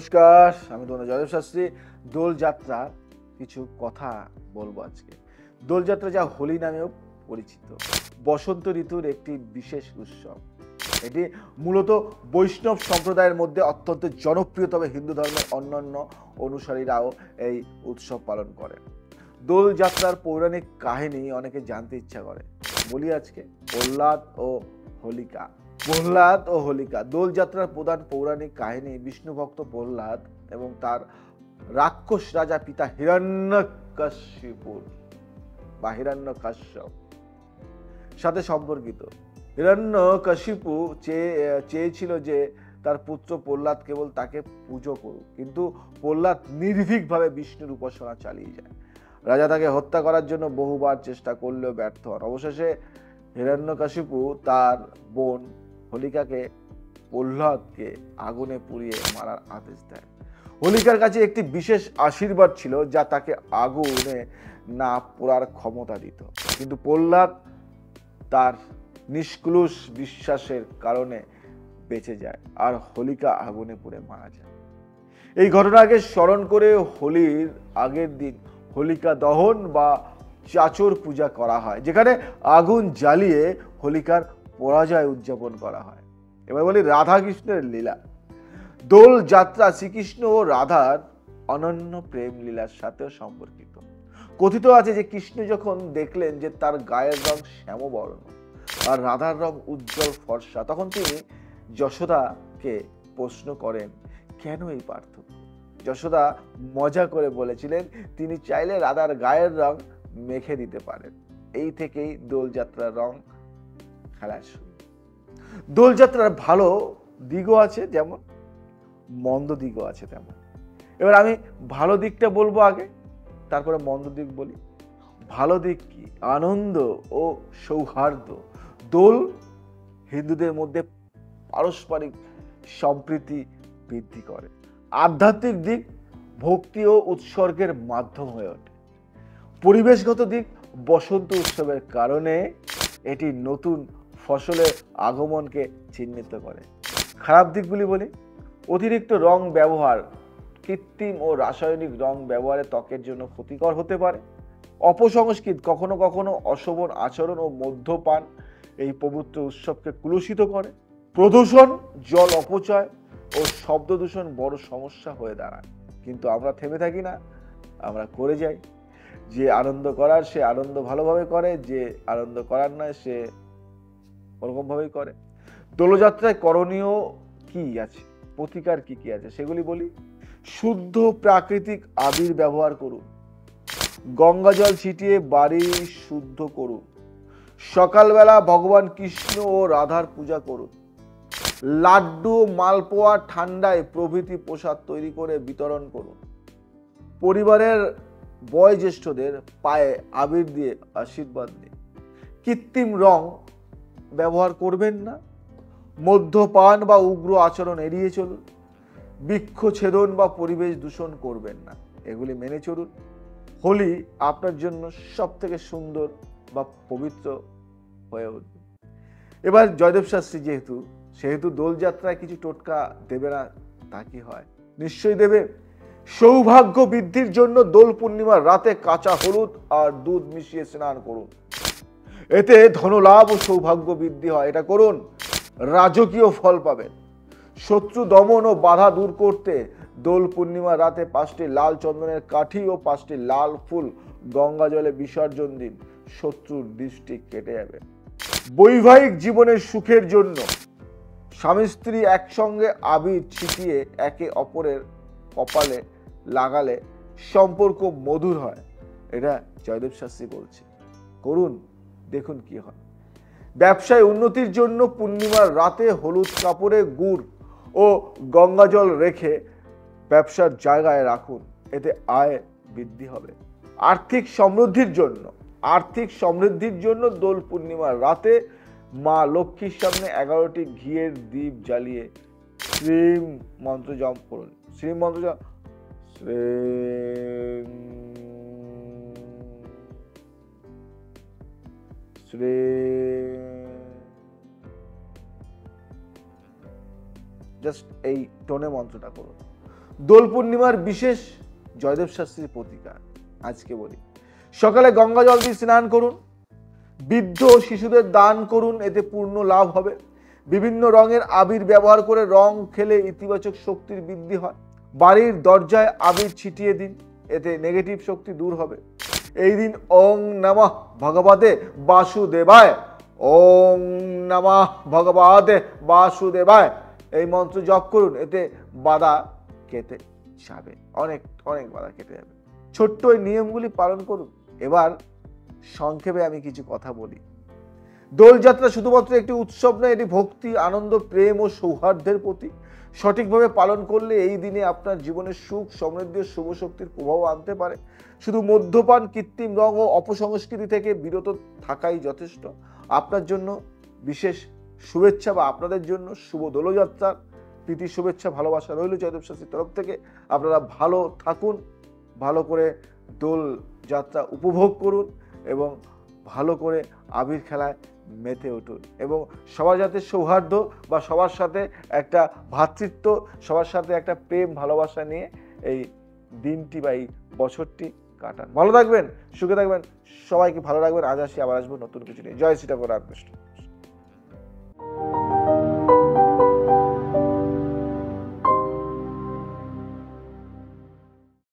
নমস্কার, আমি তোমাদের জয়দেব শাস্ত্রী। দোলযাত্রার কিছু কথা বলবো আজকে। দোলযাত্রা যা হোলি নামেও পরিচিত, বসন্ত ঋতুর একটি বিশেষ উৎসব। এটি মূলত বৈষ্ণব সম্প্রদায়ের মধ্যে অত্যন্ত জনপ্রিয়, তবে হিন্দু ধর্মের অন্যান্য অনুসারীরাও এই উৎসব পালন করে। দোলযাত্রার পৌরাণিক কাহিনী অনেকে জানতে ইচ্ছা করে, বলি আজকে। প্রহ্লাদ ও হোলিকা। দোলযাত্রার প্রধান পৌরাণিক কাহিনী বিষ্ণু ভক্ত প্রহ্লাদ এবং তার রাক্ষস রাজা পিতা হিরণ্যকাশ্যপ সাথে সম্পর্কিত। হিরণ্যকশিপু চেয়েছিল যে তার পুত্র প্রহ্লাদ কেবল তাকে পুজো করুক, কিন্তু প্রহ্লাদ নির্ভীকভাবে বিষ্ণুর উপাসনা চালিয়ে যায়। রাজা তাকে হত্যা করার জন্য বহুবার চেষ্টা করলেও ব্যর্থ হন। অবশেষে হিরণ্যকশিপু তার বোন হোলিকাকে প্রহ্লাদকে আগুনে পুড়িয়ে মারার আদেশ দেয়। হোলিকার কাছে একটি বিশেষ আশীর্বাদ ছিল যা তাকে আগুনে না পোড়ার ক্ষমতা দিত, কিন্তু প্রহ্লাদ তার নিষ্কলুষ বিশ্বাসের কারণে বেঁচে যায় আর হোলিকা আগুনে পুড়ে মারা যায়। এই ঘটনাকে স্মরণ করে হোলির আগের দিন হোলিকা দহন বা চাচর পূজা করা হয়, যেখানে আগুন জ্বালিয়ে হোলিকার পরাজয় উদযাপন করা হয়। এবার বলি রাধা কৃষ্ণের লীলা। দোল যাত্রা শ্রীকৃষ্ণ ও রাধার অনন্য প্রেম লীলার সাথেও সম্পর্কিত। কথিত আছে যে কৃষ্ণ যখন দেখলেন যে তার গায়ের রং শ্যামবর্ণ আর রাধার রং উজ্জ্বল ফর্সা, তখন তিনি যশোদাকে প্রশ্ন করেন, কেন এই পার্থক্য? যশোদা মজা করে বলেছিলেন তিনি চাইলে রাধার গায়ের রং মেখে দিতে পারেন। এই থেকেই দোলযাত্রার রং খেলা শুরু। দোলযাত্রার ভালো দিকও আছে যেমন, মন্দ দিকও আছে তেমন। এবার আমি ভালো দিকটা বলবো আগে, তারপরে মন্দ দিক বলি। ভালো দিক কি? আনন্দ ও সৌহার্দ্য। দোল হিন্দুদের মধ্যে পারস্পরিক সম্প্রীতি বৃদ্ধি করে। আধ্যাত্মিক দিক, ভক্তি ও উৎসর্গের মাধ্যম হয়ে ওঠে। পরিবেশগত দিক, বসন্ত উৎসবের কারণে এটি নতুন ফসলের আগমনকে চিহ্নিত করে। খারাপ দিকগুলি বলি। অতিরিক্ত রং ব্যবহার, কৃত্রিম ও রাসায়নিক রং ব্যবহারে ত্বকের জন্য ক্ষতিকর হতে পারে। অপসংস্কৃত, কখনো কখনো অশোভন আচরণ ও মদ্যপান এই পবিত্র উৎসবকে কলুষিত করে। প্রদূষণ, জল অপচয় ও শব্দ দূষণ বড় সমস্যা হয়ে দাঁড়ায়, কিন্তু আমরা থেমে থাকি না, আমরা করে যাই। যে আনন্দ করার সে আনন্দ ভালোভাবে করে, যে আনন্দ করার নয় সে ওরকম ভাবেই করে। দোলযাত্রায় করণীয় কি আছে, প্রতিকার কি কি আছে সেগুলি বলি। শুদ্ধ প্রাকৃতিক আবির ব্যবহার করুন। গঙ্গা জল ছিটিয়ে বাড়ি শুদ্ধ করুন। সকালবেলা ভগবান কৃষ্ণ ও রাধার পূজা করুন। লাড্ডু, মালপোয়া, ঠান্ডায় প্রভৃতি প্রসাদ তৈরি করে বিতরণ করুন। পরিবারের বয়োজ্যেষ্ঠদের পায়ে আবির দিয়ে আশীর্বাদ দিন। কৃত্রিম রং ব্যবহার করবেন না। মদ্যপান বা উগ্র আচরণ এড়িয়ে চলুন। বৃক্ষছেদন বা পরিবেশ দূষণ করবেন না, এগুলি মেনে চলুন। হোলি আপনার জন্য সব থেকে সুন্দর বা পবিত্র হয়ে উঠবে। এবার জয়দেব শাস্ত্রী সেহেতু দোলযাত্রায় কিছু টোটকা দেবে না তা কি হয়? নিশ্চয়ই দেবে। সৌভাগ্য বৃদ্ধির জন্য দোল পূর্ণিমার রাতে কাঁচা হলুদ আর দুধ মিশিয়ে স্নান করুন, এতে ধনলাভ ও সৌভাগ্য বৃদ্ধি হয়। এটা করুন, রাজকীয় ফল পাবেন। শত্রু দমন ও বাধা দূর করতে দোল পূর্ণিমার রাতে 5টি লাল চন্দনের কাঠি ও 5টি লাল ফুল গঙ্গা জলে বিসর্জন দিন, শত্রুর দৃষ্টি কেটে যাবে। বৈবাহিক জীবনের সুখের জন্য স্বামী স্ত্রী একসঙ্গে আবির ছিটিয়ে একে অপরের কপালে লাগালে সম্পর্ক মধুর হয়, এটা জয়দেব শাস্ত্রী বলছে। করুন, দেখুন কি হয়। ব্যবসায় উন্নতির জন্য পূর্ণিমার রাতে হলুদ কাপড়ে গুড় ও গঙ্গা জল রেখে ব্যবসার জায়গায় রাখুন, এতে আয় বৃদ্ধি হবে। আর্থিক সমৃদ্ধির জন্য দোল পূর্ণিমার রাতে মা লক্ষ্মীর সামনে 11টি ঘিয়ের দীপ জ্বালিয়ে শ্রীম মন্ত্র জপ করুন। শ্রীম মন্ত্র জপ, জাস্ট এই টোনে মন্ত্রটা করুন। দোল পূর্ণিমার বিশেষ জয়দেব শাস্ত্রীর প্রতিকার আজকে বলি। সকালে গঙ্গা জল দিয়ে স্নান করুন, বৃদ্ধ ও শিশুদের দান করুন, এতে পূর্ণ লাভ হবে। বিভিন্ন রঙের আবির ব্যবহার করে রং খেলে ইতিবাচক শক্তির বৃদ্ধি হয়। বাড়ির দরজায় আবির ছিটিয়ে দিন, এতে নেগেটিভ শক্তি দূর হবে। এই দিন ওং নমঃ ভগবতে বাসুদেবায়, ওং নমঃ ভগবতে বাসুদেবায় এই মন্ত্র জপ করুন, এতে বাধা কেটে যাবে, অনেক অনেক বাধা কেটে যাবে। ছোট্ট এই নিয়মগুলি পালন করুন। এবার সংক্ষেপে আমি কিছু কথা বলি। দোলযাত্রা শুধুমাত্র একটি উৎসব নয়, এটি ভক্তি, আনন্দ, প্রেম ও সৌহার্দ্যের প্রতীক। সঠিকভাবে পালন করলে এই দিনে আপনার জীবনে সুখ, সমৃদ্ধি ও শুভ শক্তির প্রভাব আনতে পারে। শুধু মদ্যপান, কৃত্রিম রং ও অপসংস্কৃতি থেকে বিরত থাকাই যথেষ্ট। আপনার জন্য বিশেষ শুভেচ্ছা বা আপনাদের জন্য শুভ দোলযাত্রার প্রীতি শুভেচ্ছা, ভালোবাসা রইল জয়দেব শাস্ত্রীর তরফ থেকে। আপনারা ভালো থাকুন, ভালো করে দোল যাত্রা উপভোগ করুন এবং ভালো করে আবির খেলায় মেতে উঠুন এবং সবার সাথে সৌহার্দ্য বা সবার সাথে একটা ভ্রাতৃত্ব, সবার সাথে একটা প্রেম ভালোবাসা নিয়ে এই দিনটি বা এই বছরটি কাটান। ভালো থাকবেন, সুখে থাকবেন, সবাইকে ভালো রাখবেন। আজ আসি, আবার আসবো নতুন কিছু নিয়ে। জয় শ্রী ঠাকুর রামকৃষ্ণ।